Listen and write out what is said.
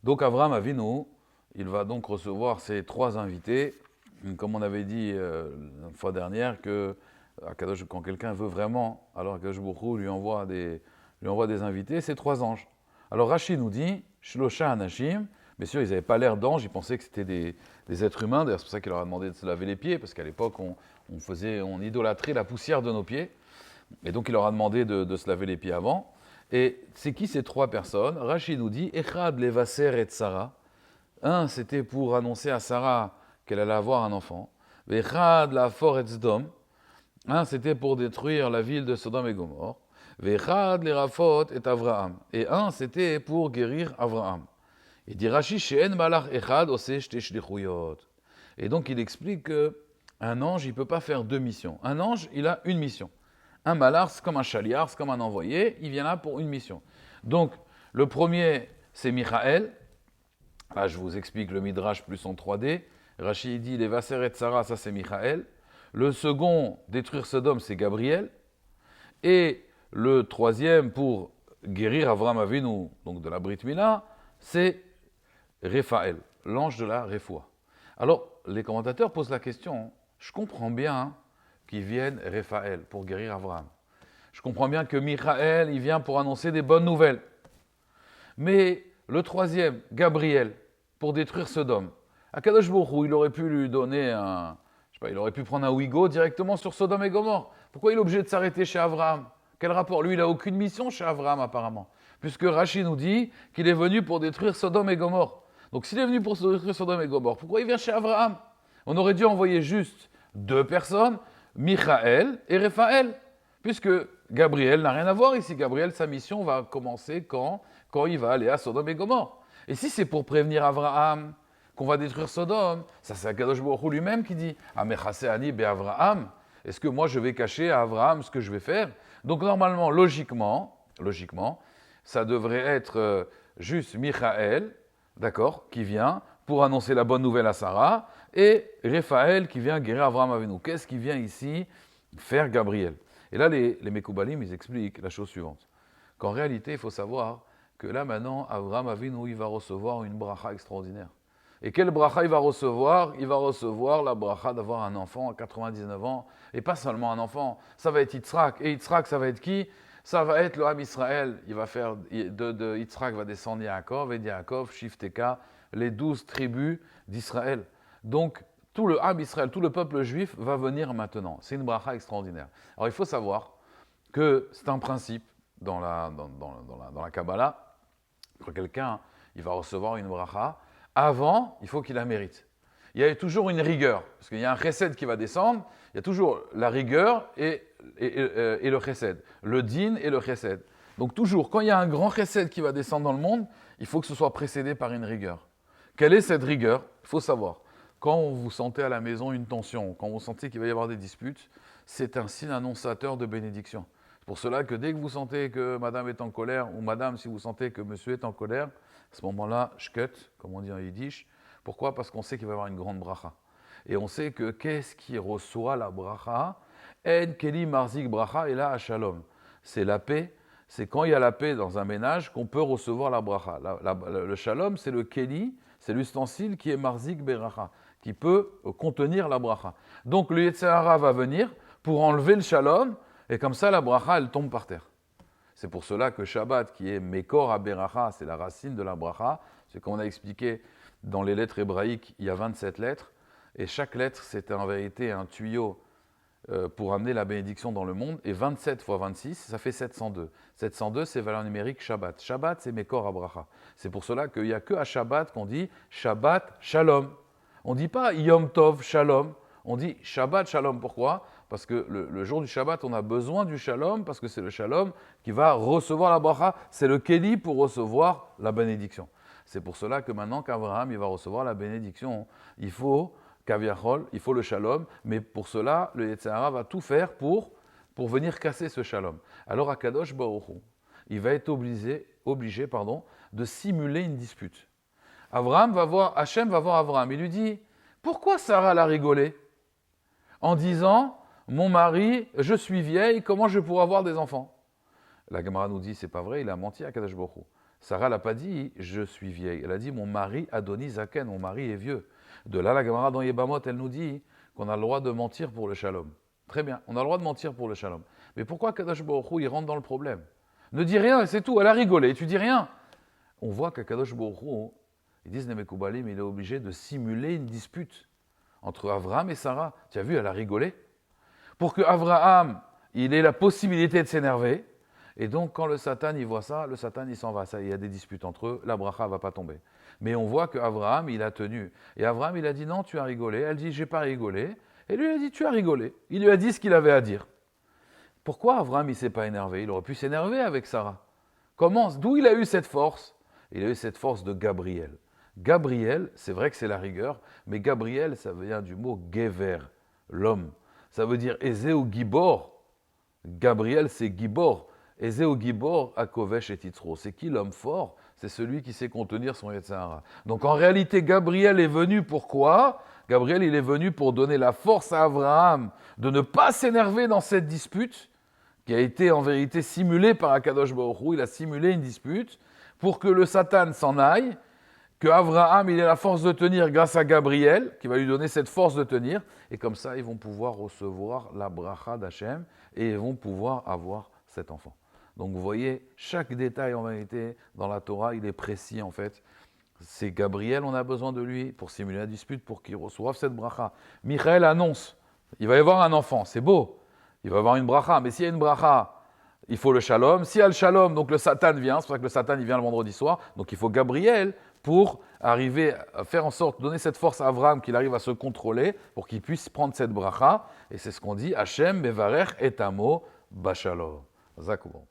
Donc Avram Avinu, il va donc recevoir ses trois invités, comme on avait dit la fois dernière, que quand quelqu'un veut vraiment, alors Akadosh Baruch Hu lui envoie des invités, c'est trois anges. Alors Rachid nous dit, Shlosha Anashim, bien sûr, ils n'avaient pas l'air d'anges, ils pensaient que c'était des êtres humains, d'ailleurs c'est pour ça qu'il leur a demandé de se laver les pieds, parce qu'à l'époque on idolâtrait la poussière de nos pieds, et donc il leur a demandé de se laver les pieds avant. Et c'est qui ces trois personnes? Rachid nous dit, Echad Levaser et Sarah. Un, c'était pour annoncer à Sarah qu'elle allait avoir un enfant. Echad la et Sdom. Un, c'était pour détruire la ville de Sodome et Gomorre. Vechad les Rafot et Avraham. Et un, c'était pour guérir Avraham. Il dit Rashi, She'en malach echad ose shte shlichuyot. Et donc il explique qu'un ange, il ne peut pas faire deux missions. Un ange, il a une mission. Un malach, c'est comme un chaliar, c'est comme un envoyé, il vient là pour une mission. Donc, le premier, c'est Michael. Là, je vous explique le Midrash plus en 3D. Rachid dit, les Vaser et Sarah, ça c'est Michael. Le second, détruire Sodome, c'est Gabriel. Et le troisième, pour guérir Avram Avinu, donc de la Brit Mila, c'est Raphaël, l'ange de la Refoua. Alors, les commentateurs posent la question, je comprends bien qu'ils viennent Raphaël pour guérir Avram. Je comprends bien que Michael, il vient pour annoncer des bonnes nouvelles. Mais le troisième, Gabriel, pour détruire Sodome. Akadosh Baruch Hu, il aurait pu lui donner il aurait pu prendre un Ouigo directement sur Sodome et Gomorre. Pourquoi il est obligé de s'arrêter chez Abraham? Quel rapport? Lui, il n'a aucune mission chez Abraham, apparemment. Puisque Rachid nous dit qu'il est venu pour détruire Sodome et Gomorre. Donc s'il est venu pour détruire Sodome et Gomorre, pourquoi il vient chez Abraham? On aurait dû envoyer juste deux personnes, Michael et Raphaël. Puisque Gabriel n'a rien à voir ici. Gabriel, sa mission va commencer quand il va aller à Sodome et Gomorre. Et si c'est pour prévenir Abraham qu'on va détruire Sodome, ça c'est Akadosh Baruch Hu lui-même qui dit « Amechase ani be Avraham » est-ce que moi je vais cacher à Abraham ce que je vais faire? Donc normalement, logiquement, ça devrait être juste Michael, d'accord, qui vient pour annoncer la bonne nouvelle à Sarah, et Raphaël qui vient guérir Avraham Avinu. Qu'est-ce qui vient ici faire Gabriel? Et là, les Mekoubalim, ils expliquent la chose suivante. Qu'en réalité, il faut savoir que là, maintenant, Avraham Avinu, il va recevoir une bracha extraordinaire. Et quelle bracha il va recevoir? Il va recevoir la bracha d'avoir un enfant à 99 ans. Et pas seulement un enfant, ça va être Yitzhak. Et Yitzhak, ça va être qui? Ça va être le Ham Israël. Il va faire, de Yitzhak va descendre Yaakov, et Yaakov, Shifteka, les 12 tribus d'Israël. Donc, tout le Ham Israël, tout le peuple juif va venir maintenant. C'est une bracha extraordinaire. Alors, il faut savoir que c'est un principe dans la Kabbalah, que quelqu'un, il va recevoir une bracha, avant, il faut qu'il la mérite. Il y a toujours une rigueur, parce qu'il y a un chesed qui va descendre, il y a toujours la rigueur et le chesed, le din et le chesed. Donc toujours, quand il y a un grand chesed qui va descendre dans le monde, il faut que ce soit précédé par une rigueur. Quelle est cette rigueur? Il faut savoir. Quand vous sentez à la maison une tension, quand vous sentez qu'il va y avoir des disputes, c'est un signe annonçateur de bénédiction. C'est pour cela que dès que vous sentez que madame est en colère, ou madame, si vous sentez que monsieur est en colère, à ce moment-là, shket, comme on dit en yiddish. Pourquoi? Parce qu'on sait qu'il va y avoir une grande bracha. Et on sait que qu'est-ce qui reçoit la bracha? En keli marzik bracha et la shalom. C'est la paix. C'est quand il y a la paix dans un ménage qu'on peut recevoir la bracha. Le shalom, c'est le keli, c'est l'ustensile qui est marzik beracha, qui peut contenir la bracha. Donc le Yetzer Hara va venir pour enlever le shalom, et comme ça la bracha, elle tombe par terre. C'est pour cela que Shabbat, qui est Mekor Aberacha, c'est la racine de la bracha. C'est comme on a expliqué dans les lettres hébraïques, il y a 27 lettres. Et chaque lettre, c'est en vérité un tuyau pour amener la bénédiction dans le monde. Et 27 fois 26, ça fait 702. 702, c'est valeur numérique Shabbat. Shabbat, c'est Mekor Abracha. C'est pour cela qu'il n'y a que à Shabbat qu'on dit Shabbat Shalom. On ne dit pas Yom Tov Shalom. On dit Shabbat Shalom. Pourquoi? Parce que le jour du Shabbat, on a besoin du Shalom, parce que c'est le Shalom qui va recevoir la bracha. C'est le Keli pour recevoir la bénédiction. C'est pour cela que maintenant qu'Abraham il va recevoir la bénédiction, il faut Kaviachol, il faut le Shalom, mais pour cela, le Yetzer Hara va tout faire pour venir casser ce Shalom. Alors Akadosh Baruch Hu, il va être obligé de simuler une dispute. Hachem va voir Abraham, il lui dit, pourquoi Sarah l'a rigolé? En disant, mon mari, je suis vieille, comment je pourrais avoir des enfants? La Gemara nous dit, c'est pas vrai, il a menti à Kadosh Baruch Hu. Sarah l'a pas dit « je suis vieille », elle a dit « mon mari Adonis Zaken, mon mari est vieux ». De là, la Gemara dans Yebamot, elle nous dit qu'on a le droit de mentir pour le shalom. Très bien, on a le droit de mentir pour le shalom. Mais pourquoi Kadosh Baruch Hu, il rentre dans le problème? Ne dis rien, c'est tout, elle a rigolé, tu dis rien. On voit qu'Akadosh Baruch Hu, ils disent Nemekoubalim, il est obligé de simuler une dispute entre Avraham et Sarah. Tu as vu, elle a rigolé. Pour que Avraham, il ait la possibilité de s'énerver. Et donc, quand le Satan, il voit ça, le Satan, il s'en va. Ça, il y a des disputes entre eux, la bracha ne va pas tomber. Mais on voit qu'Avraham, il a tenu. Et Avraham, il a dit non, tu as rigolé. Elle dit, j'ai pas rigolé. Et lui, il a dit, tu as rigolé. Il lui a dit ce qu'il avait à dire. Pourquoi Avraham, il ne s'est pas énervé? Il aurait pu s'énerver avec Sarah. Comment? D'où il a eu cette force? Il a eu cette force de Gabriel. Gabriel, c'est vrai que c'est la rigueur, mais Gabriel, ça vient du mot Gever, l'homme. Ça veut dire Ezeu Gibor. Gabriel, c'est Gibor. Ezeu Gibor, Akovesh et Titzro. C'est qui l'homme fort? C'est celui qui sait contenir son Yetzirah. Donc en réalité, Gabriel est venu pourquoi? Gabriel, il est venu pour donner la force à Abraham de ne pas s'énerver dans cette dispute, qui a été en vérité simulée par Akadosh Baruch Hu. Il a simulé une dispute pour que le Satan s'en aille, que Abraham, il ait la force de tenir grâce à Gabriel, qui va lui donner cette force de tenir, et comme ça, ils vont pouvoir recevoir la bracha d'Hachem, et ils vont pouvoir avoir cet enfant. Donc vous voyez, chaque détail en vérité dans la Torah, il est précis en fait. C'est Gabriel, on a besoin de lui pour simuler la dispute, pour qu'il reçoive cette bracha. Michael annonce, il va y avoir un enfant, c'est beau, il va y avoir une bracha, mais s'il y a une bracha, il faut le shalom. S'il y a le shalom, donc le Satan vient, c'est pour ça que le Satan il vient le vendredi soir, donc il faut Gabriel pour arriver à faire en sorte, donner cette force à Avraham, qu'il arrive à se contrôler, pour qu'il puisse prendre cette bracha, et c'est ce qu'on dit, Hachem, Mevarech, et Amo, Bachalom. Zakouban.